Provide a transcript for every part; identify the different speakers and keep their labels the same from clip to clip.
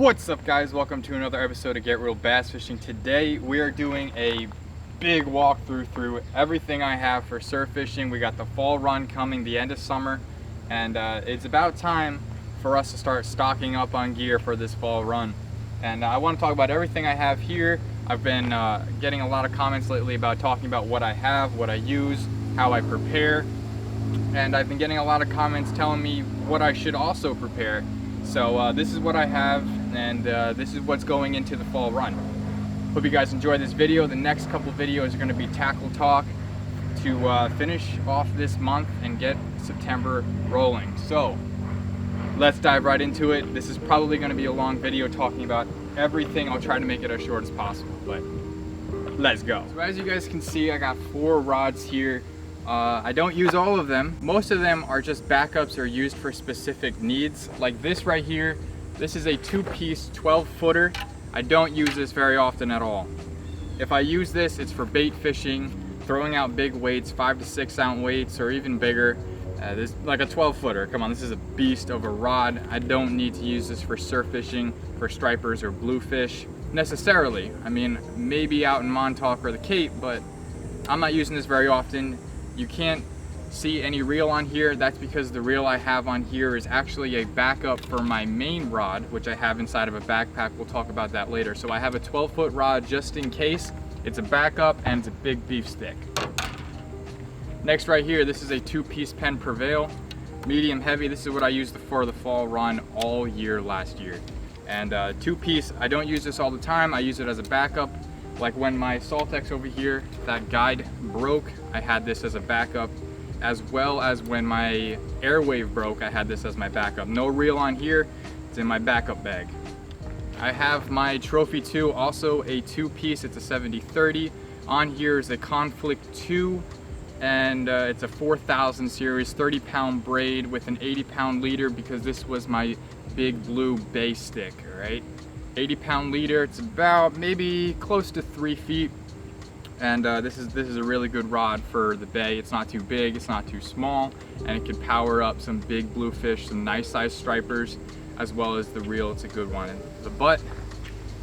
Speaker 1: What's up, guys? Welcome to another episode of Get Real Bass Fishing. Today we are doing a big walkthrough through everything I have for surf fishing. We got the fall run coming, the end of summer, and it's about time for us to start stocking up on gear for this fall run. And I want to talk about everything I have here. I've been getting a lot of comments lately about talking about what I have, what I use, how I prepare, and I've been getting a lot of comments telling me what I should also prepare. So this is what I have, and this is what's going into the fall run. Hope you guys enjoy this video. The next couple videos are going to be tackle talk to finish off this month and get September rolling. So let's dive right into it. This is probably going to be a long video talking about everything. I'll try to make it as short as possible, but let's go. So as you guys can see, I got 4 rods here. I don't use all of them. Most of them are just backups or used for specific needs. Like this right here, this is a 2-piece 12-footer. I don't use this very often at all. If I use this, it's for bait fishing, throwing out big weights, 5 to 6 ounce weights, or even bigger. This like a 12-footer. Come on, this is a beast of a rod. I don't need to use this for surf fishing, for stripers or bluefish necessarily. I mean, maybe out in Montauk or the Cape, but I'm not using this very often. You can't see any reel on here. That's because the reel I have on here is actually a backup for my main rod, which I have inside of a backpack. We'll talk about that later. So I have a 12-foot rod just in case. It's a backup and it's a big beef stick. Next right here, this is a 2-piece Penn Prevail, medium heavy. This is what I used for the fall run all year last year. And 2-piece, I don't use this all the time. I use it as a backup. Like when my Saltex over here, that guide broke, I had this as a backup, as well as when my Airwave broke, I had this as my backup. No reel on here, it's in my backup bag. I have my Trophy 2, also a 2-piece, it's a 70-30. On here is a Conflict 2, and it's a 4000 series, 30-pound braid with an 80-pound leader, because this was my big blue base stick, all right? 80-pound leader. It's about maybe close to 3 feet, and this is a really good rod for the bay. It's not too big, it's not too small, and it can power up some big bluefish, some nice sized stripers, as well as the reel. It's a good one. And the butt,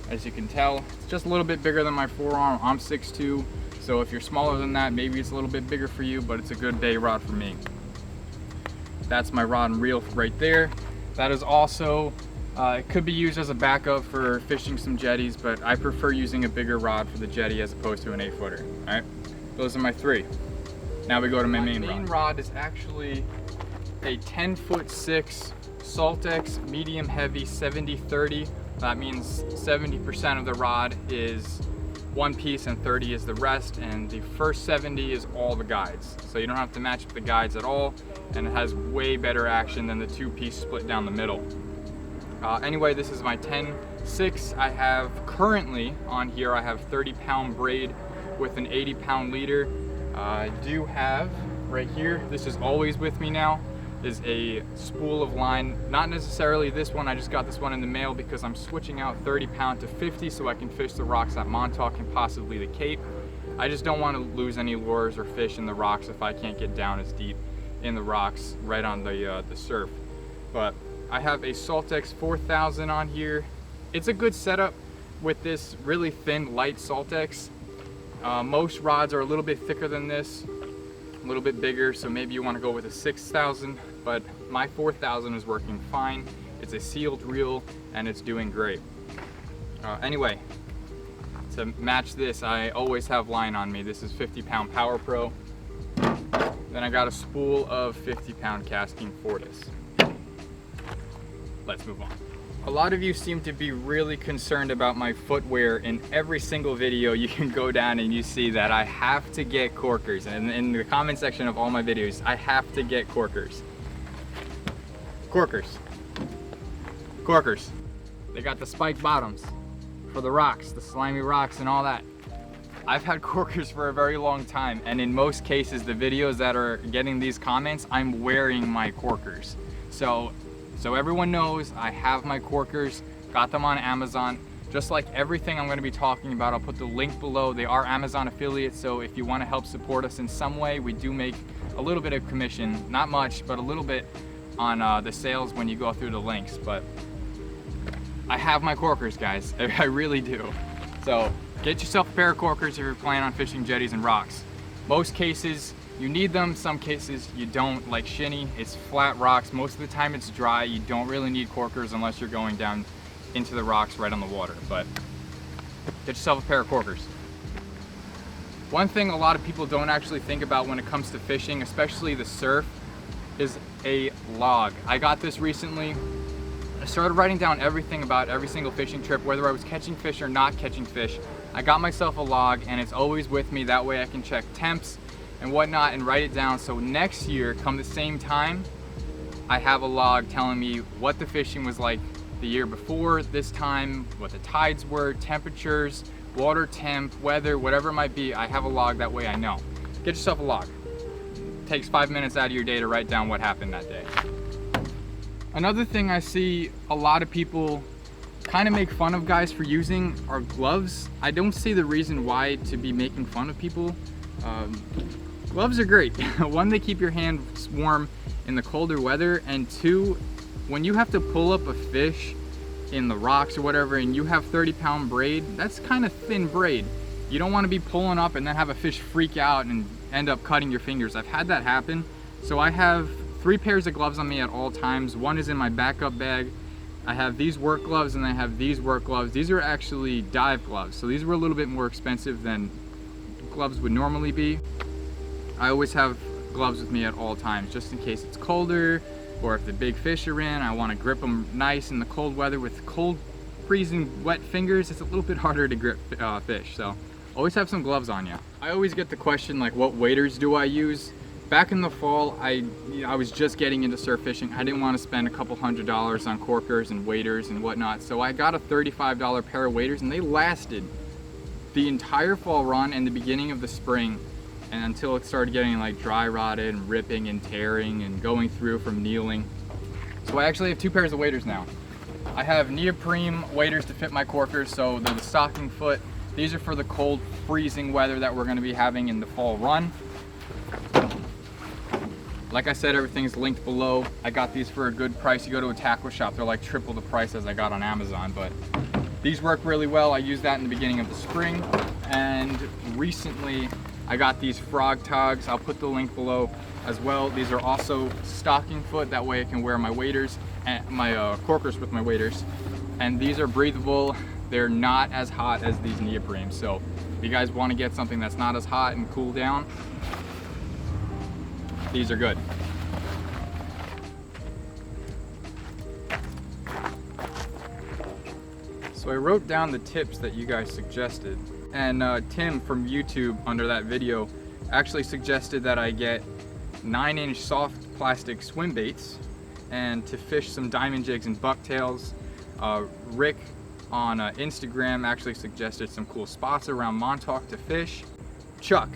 Speaker 1: as you can tell, it's just a little bit bigger than my forearm. I'm 6'2", so if you're smaller than that, maybe it's a little bit bigger for you, but it's a good bay rod for me. That's my rod and reel right there. That is also it could be used as a backup for fishing some jetties, but I prefer using a bigger rod for the jetty as opposed to an 8-footer. All right, those are my 3. Now we go to my main rod. My main rod is actually a 10'6" Saltex medium heavy 70-30. That means 70% of the rod is 1 piece and 30 is the rest, and the first 70 is all the guides. So you don't have to match up the guides at all, and it has way better action than the 2-piece split down the middle. Anyway, this is my 10-6. I have currently on here, I have 30-pound braid with an 80-pound leader. I do have right here, this is always with me now, is a spool of line. Not necessarily this one, I just got this one in the mail because I'm switching out 30-pound to 50 so I can fish the rocks at Montauk and possibly the Cape. I just don't want to lose any lures or fish in the rocks if I can't get down as deep in the rocks right on the surf. But I have a Saltex 4000 on here. It's a good setup with this really thin, light Saltex. Most rods are a little bit thicker than this, a little bit bigger, so maybe you want to go with a 6000, but my 4000 is working fine. It's a sealed reel and it's doing great. Anyway, to match this, I always have line on me. This is 50-pound Power Pro. Then I got a spool of 50-pound casting Fortis. Let's move on. A lot of you seem to be really concerned about my footwear. In every single video you can go down and you see that I have to get corkers, and in the comment section of all my videos I have to get corkers. Corkers. They got the spike bottoms for the rocks, the slimy rocks and all that. I've had corkers for a very long time, and in most cases the videos that are getting these comments, I'm wearing my corkers. So everyone knows I have my corkers, got them on Amazon. Just like everything I'm going to be talking about, I'll put the link below. They are Amazon affiliates, so if you want to help support us in some way, we do make a little bit of commission, not much, but a little bit on the sales when you go through the links. But I have my corkers, guys. I really do. So get yourself a pair of corkers if you're planning on fishing jetties and rocks. Most cases you need them, some cases you don't. Like shinny, it's flat rocks. Most of the time it's dry. You don't really need corkers unless you're going down into the rocks right on the water. But get yourself a pair of corkers. One thing a lot of people don't actually think about when it comes to fishing, especially the surf, is a log. I got this recently. I started writing down everything about every single fishing trip, whether I was catching fish or not catching fish. I got myself a log and it's always with me. That way I can check temps and whatnot and write it down. So next year, come the same time, I have a log telling me what the fishing was like the year before this time, what the tides were, temperatures, water temp, weather, whatever it might be. I have a log, that way I know. Get yourself a log. It takes 5 minutes out of your day to write down what happened that day. Another thing I see a lot of people kind of make fun of guys for using are gloves. I don't see the reason why to be making fun of people. Gloves are great. One, they keep your hands warm in the colder weather, and two, when you have to pull up a fish in the rocks or whatever and you have 30-pound braid, that's kind of thin braid. You don't want to be pulling up and then have a fish freak out and end up cutting your fingers. I've had that happen. So I have 3 pairs of gloves on me at all times. One is in my backup bag. I have these work gloves and I have these work gloves. These are actually dive gloves, so these were a little bit more expensive than gloves would normally be. I always have gloves with me at all times, just in case it's colder, or if the big fish are in, I want to grip them nice in the cold weather. With cold, freezing, wet fingers, it's a little bit harder to grip fish, so always have some gloves on you. I always get the question, like, what waders do I use? Back in the fall, I was just getting into surf fishing. I didn't want to spend a couple $100s on corkers and waders and whatnot, so I got a $35 pair of waders, and they lasted the entire fall run and the beginning of the spring, and until it started getting like dry rotted and ripping and tearing and going through from kneeling. So I actually have 2 pairs of waders now. I have neoprene waders to fit my corkers, so they're the stocking foot. These are for the cold, freezing weather that we're going to be having in the fall run. Like I said, everything's linked below. I got these for a good price. You go to a tackle shop, they're like triple the price as I got on Amazon, but these work really well. I used that in the beginning of the spring, and recently I got these frog togs. I'll put the link below as well. These are also stocking foot, that way I can wear my waders and my corkers with my waders. And these are breathable. They're not as hot as these neoprenes. So if you guys want to get something that's not as hot and cool down, these are good. So I wrote down the tips that you guys suggested, and Tim from YouTube under that video actually suggested that I get 9-inch soft plastic swim baits and to fish some diamond jigs and bucktails. Rick on Instagram actually suggested some cool spots around Montauk to fish. Chuck,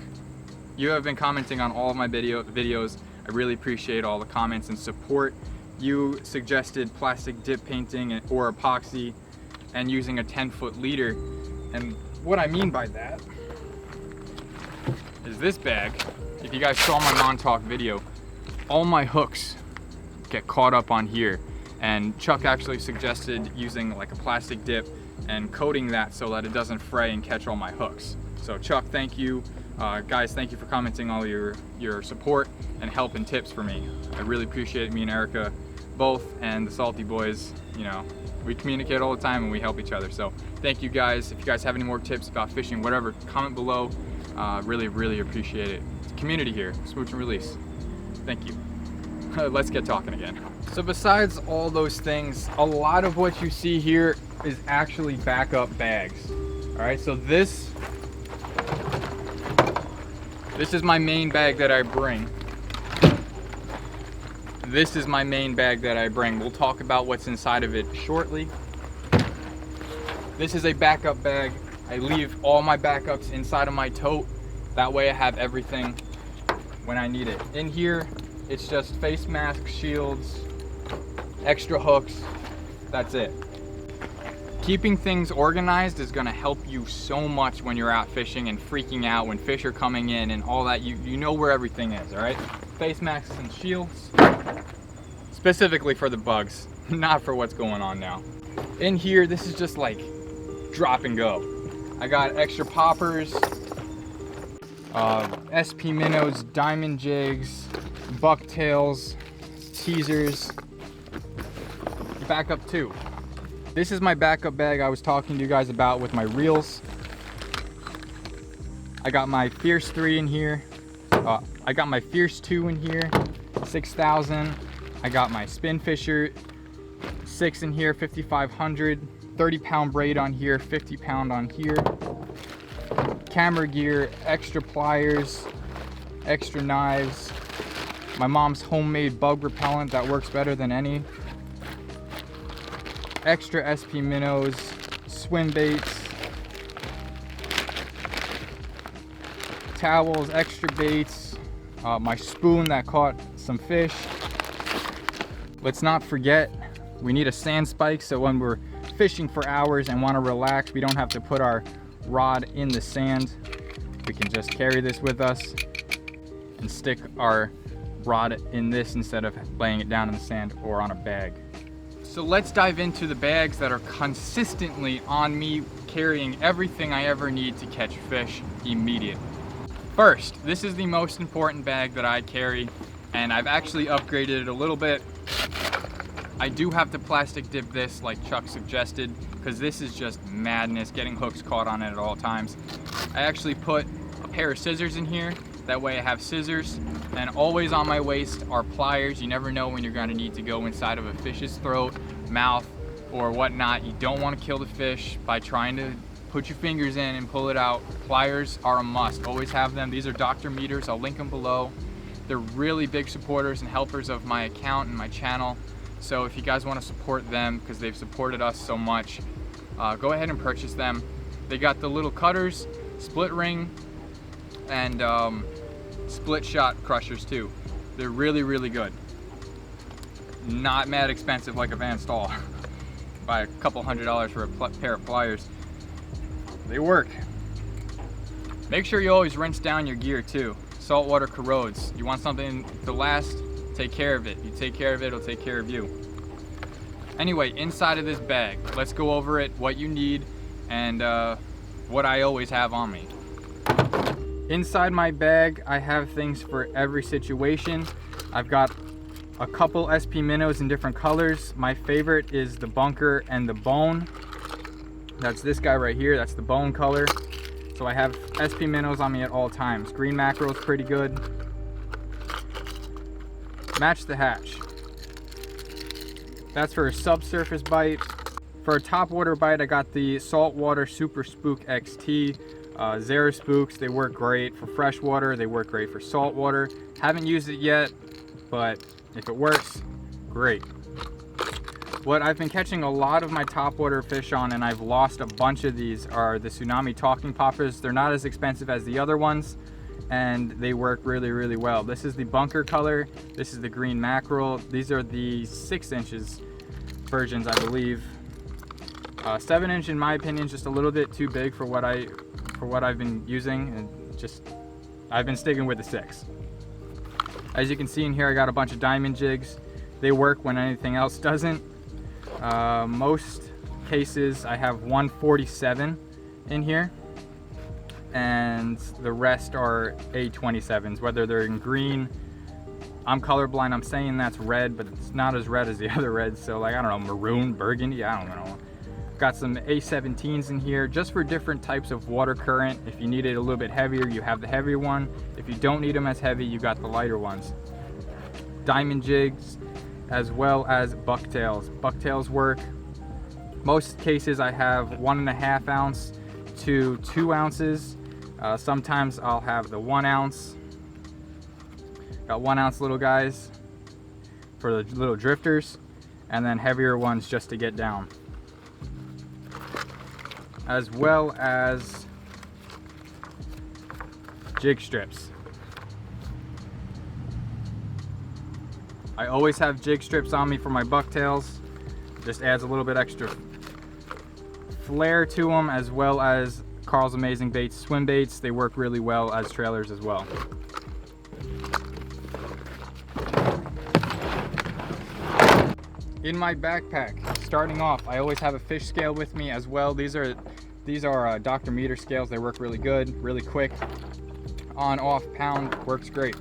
Speaker 1: you have been commenting on all of my videos. I really appreciate all the comments and support. You suggested plastic dip painting or epoxy and using a 10-foot leader. And what I mean by that is this bag. If you guys saw my Montauk video, all my hooks get caught up on here. And Chuck actually suggested using like a plastic dip and coating that so that it doesn't fray and catch all my hooks. So Chuck, thank you. Guys, thank you for commenting all your support and help and tips for me. I really appreciate it. Me and Erica both, and the Salty Boys, you know, we communicate all the time and we help each other. So thank you guys. If you guys have any more tips about fishing, whatever, comment below. Really appreciate it. It's a community here, Smooch and Release. Thank you. Let's get talking again. So besides all those things, a lot of what you see here is actually backup bags. All right, so this is my main bag that I bring. This is my main bag that I bring. We'll talk about what's inside of it shortly. This is a backup bag. I leave all my backups inside of my tote. That way I have everything when I need it. In here, it's just face masks, shields, extra hooks. That's it. Keeping things organized is gonna help you so much when you're out fishing and freaking out when fish are coming in and all that. You know where everything is, all right? Face masks and shields, specifically for the bugs, not for what's going on now. In here, this is just like drop and go. I got extra poppers, SP minnows, diamond jigs, bucktails, teasers, backup too. This is my backup bag I was talking to you guys about with my reels. I got my Fierce 3 in here. I got my Fierce 2 in here, 6,000. I got my Spin Fisher 6 in here, 5,500. 30-pound braid on here, 50-pound on here. Camera gear, extra pliers, extra knives. My mom's homemade bug repellent that works better than any. Extra SP minnows, swim baits, towels, extra baits, my spoon that caught some fish. Let's not forget, we need a sand spike so when we're fishing for hours and want to relax, we don't have to put our rod in the sand. We can just carry this with us and stick our rod in this instead of laying it down in the sand or on a bag. So let's dive into the bags that are consistently on me, carrying everything I ever need to catch fish immediately. First, this is the most important bag that I carry, and I've actually upgraded it a little bit. I do have to plastic dip this like Chuck suggested, because this is just madness, getting hooks caught on it at all times. I actually put a pair of scissors in here, that way I have scissors, and always on my waist are pliers. You never know when you're going to need to go inside of a fish's throat, mouth, or whatnot. You don't want to kill the fish by trying to put your fingers in and pull it out. Pliers are a must, always have them. These are Dr. Meters, I'll link them below. They're really big supporters and helpers of my account and my channel. So if you guys want to support them, because they've supported us so much, go ahead and purchase them. They got the little cutters, split ring, and split shot crushers too. They're really, really good. Not mad expensive like a Van Stahl. Buy a couple $100 for a pair of pliers. They work. Make sure you always rinse down your gear too. Salt water corrodes. You want something to last? Take care of it. You take care of it, it'll take care of you. Anyway, inside of this bag, let's go over it, what you need, and what I always have on me. Inside my bag, I have things for every situation. I've got a couple SP minnows in different colors. My favorite is the bunker and the bone. That's this guy right here, that's the bone color. So I have SP minnows on me at all times. Green mackerel is pretty good. Match the hatch. That's for a subsurface bite. For a topwater bite, I got the Saltwater Super Spook XT. Zero spooks, they work great for freshwater, they work great for saltwater. Haven't used it yet, but if it works, great. What I've been catching a lot of my topwater fish on, and I've lost a bunch of these, are the Tsunami Talking Poppers. They're not as expensive as the other ones, and they work really, really well. This is the bunker color, this is the green mackerel. These are the 6 inches versions, I believe. 7 inch in my opinion, just a little bit too big for what I've been using, and just I've been sticking with the 6. As you can see in here, I got a bunch of diamond jigs. They work when anything else doesn't. Most cases I have 147 in here, and the rest are A27s, whether they're in green. I'm colorblind, I'm saying that's red, but it's not as red as the other reds, so like, I don't know, maroon, burgundy, I don't know. Got some A17s in here just for different types of water current. If you need it a little bit heavier, you have the heavier one. If you don't need them as heavy, you got the lighter ones. Diamond jigs as well as bucktails. Bucktails work. Most cases I have 1.5 ounce to 2 ounces. Sometimes I'll have the 1 ounce. Got 1 ounce little guys for the little drifters, and then heavier ones just to get down. As well as jig strips. I always have jig strips on me for my bucktails. Just adds a little bit extra flair to them, as well as Carl's Amazing Baits swim baits. They work really well as trailers as well. In my backpack, starting off, I always have a fish scale with me as well. These are Dr. Meter scales. They work really good, really quick. On, off, pound, works great.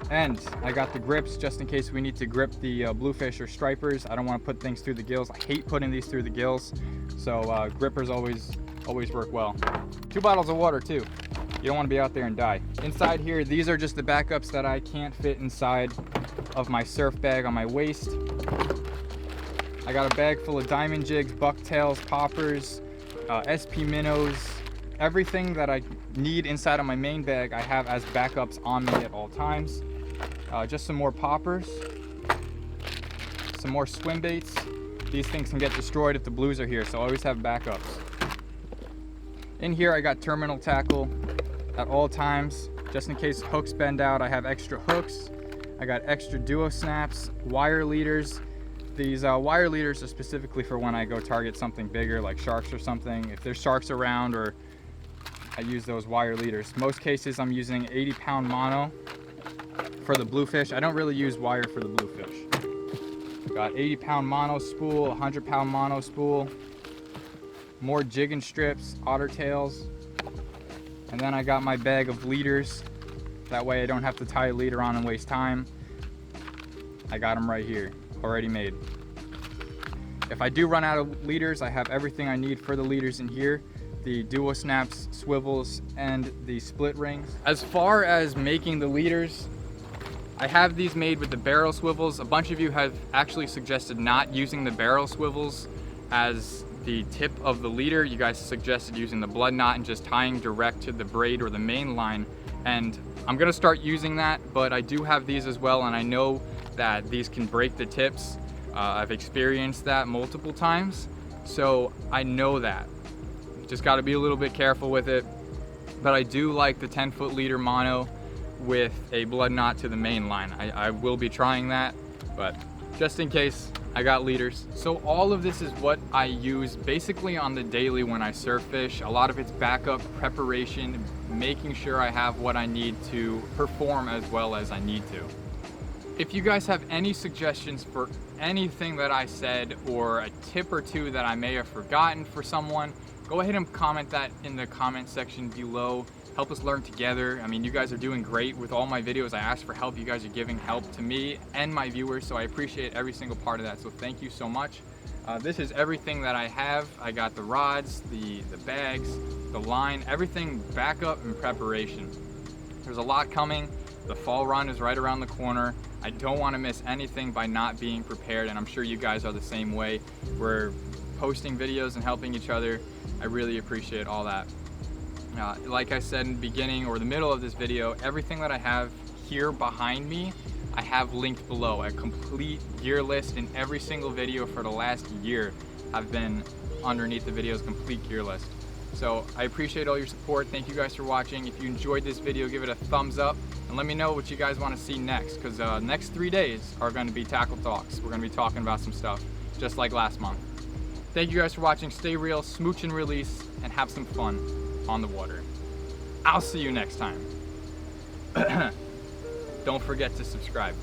Speaker 1: And I got the grips just in case we need to grip the bluefish or stripers. I don't want to put things through the gills. I hate putting these through the gills. So grippers always work well. 2 bottles of water too. You don't want to be out there and die. Inside here, these are just the backups that I can't fit inside of my surf bag on my waist. I got a bag full of diamond jigs, bucktails, poppers, SP minnows, everything that I need inside of my main bag I have as backups on me at all times. Just some more poppers, some more swim baits. These things can get destroyed if the blues are here, so I always have backups. In here I got terminal tackle at all times, just in case hooks bend out. I have extra hooks. I got extra duo snaps, wire leaders. These wire leaders are specifically for when I go target something bigger like sharks or something. If there's sharks around, or I use those wire leaders. Most cases I'm using 80-pound mono for the bluefish. I don't really use wire for the bluefish. Got 80-pound mono spool, 100-pound mono spool, more jigging strips, otter tails, and then I got my bag of leaders. That way I don't have to tie a leader on and waste time. I got them right here, already made. If I do run out of leaders, I have everything I need for the leaders in here. The duo snaps, swivels, and the split rings. As far as making the leaders, I have these made with the barrel swivels. A bunch of you have actually suggested not using the barrel swivels as the tip of the leader. You guys suggested using the blood knot and just tying direct to the braid or the main line. And I'm gonna start using that, but I do have these as well, and I know that these can break the tips. I've experienced that multiple times, so I know that. Just gotta be a little bit careful with it. But I do like the 10-foot leader mono with a blood knot to the main line. I will be trying that, but just in case, I got leaders. So all of this is what I use basically on the daily when I surf fish. A lot of it's backup, preparation, making sure I have what I need to perform as well as I need to. If you guys have any suggestions for anything that I said, or a tip or two that I may have forgotten for someone, go ahead and comment that in the comment section below. Help us learn together. I mean, you guys are doing great with all my videos. I asked for help. You guys are giving help to me and my viewers, so I appreciate every single part of that. So thank you so much. This is everything that I have. I got the rods, the bags, the line, everything backup and preparation. There's a lot coming. The fall run is right around the corner. I don't want to miss anything by not being prepared, and I'm sure you guys are the same way. We're posting videos and helping each other. I really appreciate all that. Like I said in the beginning or the middle of this video, everything that I have here behind me, I have linked below. A complete gear list in every single video for the last year have been underneath the video's complete gear list. So I appreciate all your support. Thank you guys for watching. If you enjoyed this video, give it a thumbs up and let me know what you guys want to see next, because next 3 days are going to be tackle talks. We're going to be talking about some stuff just like last month. Thank you guys for watching. Stay real, smooch and release, and have some fun on the water. I'll see you next time. Don't forget to subscribe.